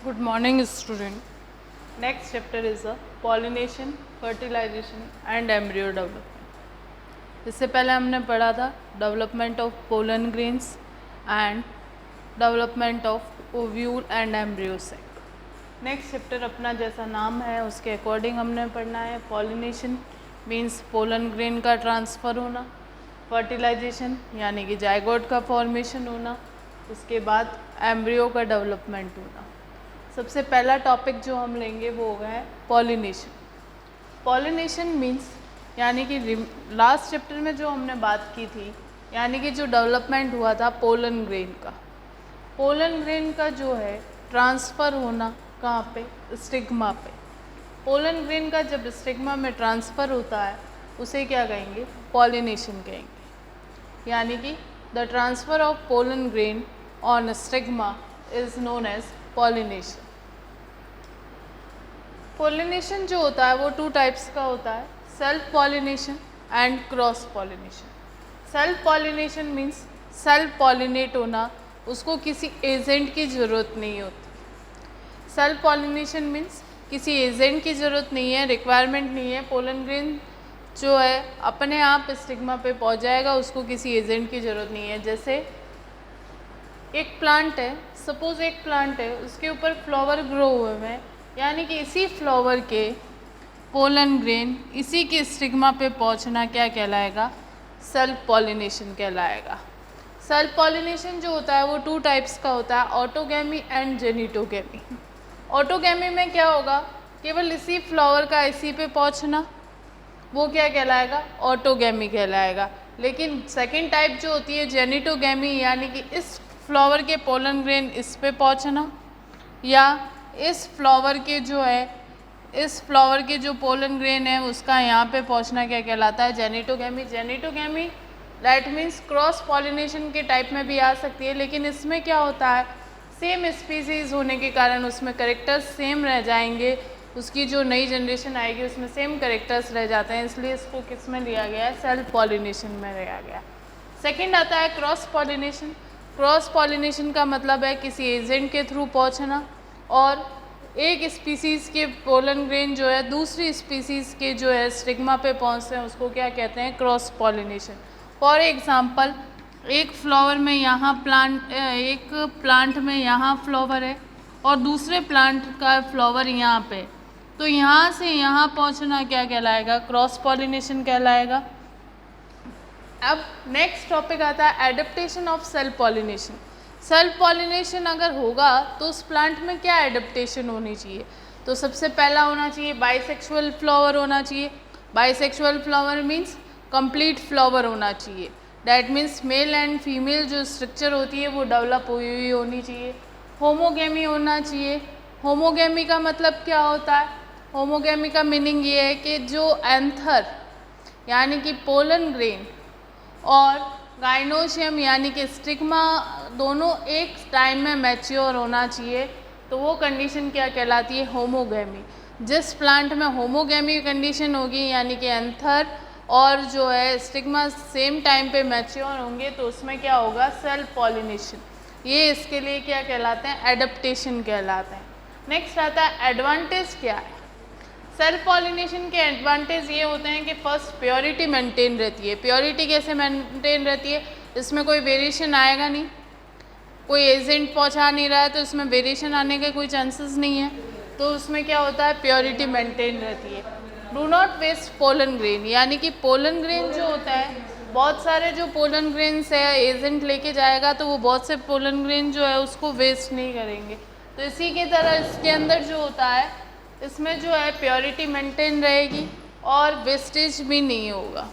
Good morning, student. Next chapter is pollination, fertilization and embryo development. इससे पहले हमने पढ़ा था development of pollen grains and development of ovule and embryo sac. Next chapter अपना जैसा नाम है उसके अकॉर्डिंग हमने पढ़ना है। पॉलिनेशन मीन्स पोलन ग्रेन का ट्रांसफ़र होना, फर्टिलाइजेशन यानी कि जाइगोट का फॉर्मेशन होना, उसके बाद एम्ब्रियो का डेवलपमेंट होना। सबसे पहला टॉपिक जो हम लेंगे वो होगा है पॉलिनेशन। पॉलिनेशन मीन्स यानी कि लास्ट चैप्टर में जो हमने बात की थी, यानी कि जो डेवलपमेंट हुआ था पोलन ग्रेन का, पोलन ग्रेन का जो है ट्रांसफ़र होना कहाँ पे, स्टिग्मा पे। पोलन ग्रेन का जब स्टिग्मा में ट्रांसफ़र होता है उसे क्या कहेंगे, पॉलिनेशन कहेंगे। यानी कि the transfer of pollen grain on stigma is known as pollination. Pollination जो होता है वो टू टाइप्स का होता है, self pollination and cross pollination. Self pollination means self pollinate होना, उसको किसी एजेंट की ज़रूरत नहीं होती। सेल्फ पॉलिनेशन मीन्स किसी एजेंट की ज़रूरत नहीं है, रिक्वायरमेंट नहीं है। पोलन ग्रेन जो है अपने आप स्टिग्मा पे पहुंच जाएगा, उसको किसी एजेंट की ज़रूरत नहीं है। जैसे एक प्लांट है, सपोज़ एक प्लांट है, उसके ऊपर फ्लावर ग्रो हुए हैं, यानी कि इसी फ्लावर के पोलन ग्रेन इसी के स्टिग्मा पे पहुंचना क्या कहलाएगा, सेल्फ पॉलिनेशन कहलाएगा। सेल्फ पॉलिनेशन जो होता है वो टू टाइप्स का होता है, ऑटोगैमी एंड जेनिटोगैमी। ऑटोगैमी में क्या होगा, केवल इसी फ्लावर का इसी पे पहुंचना, वो क्या कहलाएगा, ऑटोगैमी कहलाएगा। लेकिन सेकेंड टाइप जो होती है जेनिटोगैमी, यानी कि इस फ्लावर के पोलन ग्रेन इस पे पहुंचना, या इस फ्लावर के जो है, इस फ्लावर के जो पोलन ग्रेन है उसका यहाँ पे पहुँचना क्या कहलाता है, जेनिटोगैमी। जेनिटोगैमी दैट मीन्स क्रॉस पॉलिनेशन के टाइप में भी आ सकती है, लेकिन इसमें क्या होता है, सेम स्पीसीज़ होने के कारण उसमें करेक्टर्स सेम रह जाएंगे, उसकी जो नई जनरेशन आएगी उसमें सेम करेक्टर्स रह जाते हैं, इसलिए इसको किस में लिया गया है, सेल्फ पॉलिनेशन में लिया गया। सेकेंड आता है क्रॉस पॉलिनेशन। क्रॉस पॉलिनेशन का मतलब है किसी एजेंट के थ्रू पहुँचना, और एक स्पीसीज़ के पोलन ग्रेन जो है दूसरी स्पीसीज़ के जो है स्टिग्मा पे पहुँचते हैं, उसको क्या कहते हैं, क्रॉस पॉलिनेशन। फॉर एग्ज़ाम्पल, एक फ्लावर में यहाँ प्लांट, एक प्लांट में यहाँ फ्लावर है और दूसरे प्लांट का फ्लावर यहाँ पे, तो यहाँ से यहाँ पहुँचना क्या कहलाएगा, क्रॉस पॉलिनेशन कहलाएगा। अब नेक्स्ट टॉपिक आता है adaptation of self pollination. Self pollination अगर होगा तो उस प्लांट में क्या एडेप्टेशन होनी चाहिए, तो सबसे पहला होना चाहिए बाइसेक्सुअल फ्लावर होना चाहिए। Bisexual flower means complete flower होना चाहिए, that means male and female जो स्ट्रक्चर होती है वो डेवलप हुई हुई होनी चाहिए। होमोगेमी होना चाहिए। होमोगेमी का मतलब क्या होता है, होमोगेमी का मीनिंग ये है कि जो एंथर यानी कि पोलन ग्रेन और गाइनोशियम यानी कि स्टिग्मा दोनों एक टाइम में मैच्योर होना चाहिए, तो वो कंडीशन क्या कहलाती है, होमोगेमी। जिस प्लांट में होमोगेमी कंडीशन होगी, यानी कि एंथर और जो है स्टिग्मा सेम टाइम पे मैच्योर होंगे, तो उसमें क्या होगा, सेल्फ पॉलिनेशन। ये इसके लिए क्या कहलाते हैं, एडेप्टेशन कहलाते हैं। नेक्स्ट आता है एडवांटेज क्या है। सेल्फ पॉलिनेशन के एडवांटेज ये होते हैं कि फर्स्ट प्योरिटी मेंटेन रहती है। प्योरिटी कैसे मेंटेन रहती है, इसमें कोई वेरिएशन आएगा नहीं, कोई एजेंट पहुंचा नहीं रहा है तो इसमें वेरिएशन आने के कोई चांसेस नहीं है, तो उसमें क्या होता है, प्योरिटी मेंटेन रहती है। Do not waste pollen grain, यानी कि पोलन ग्रेन जो होता है, बहुत सारे जो पोलन ग्रेन्स है एजेंट लेके जाएगा तो वो बहुत से पोलन ग्रेन जो है उसको वेस्ट नहीं करेंगे। तो इसी की तरह इसके अंदर जो होता है, इसमें जो है प्योरिटी मेंटेन रहेगी और वेस्टेज भी नहीं होगा।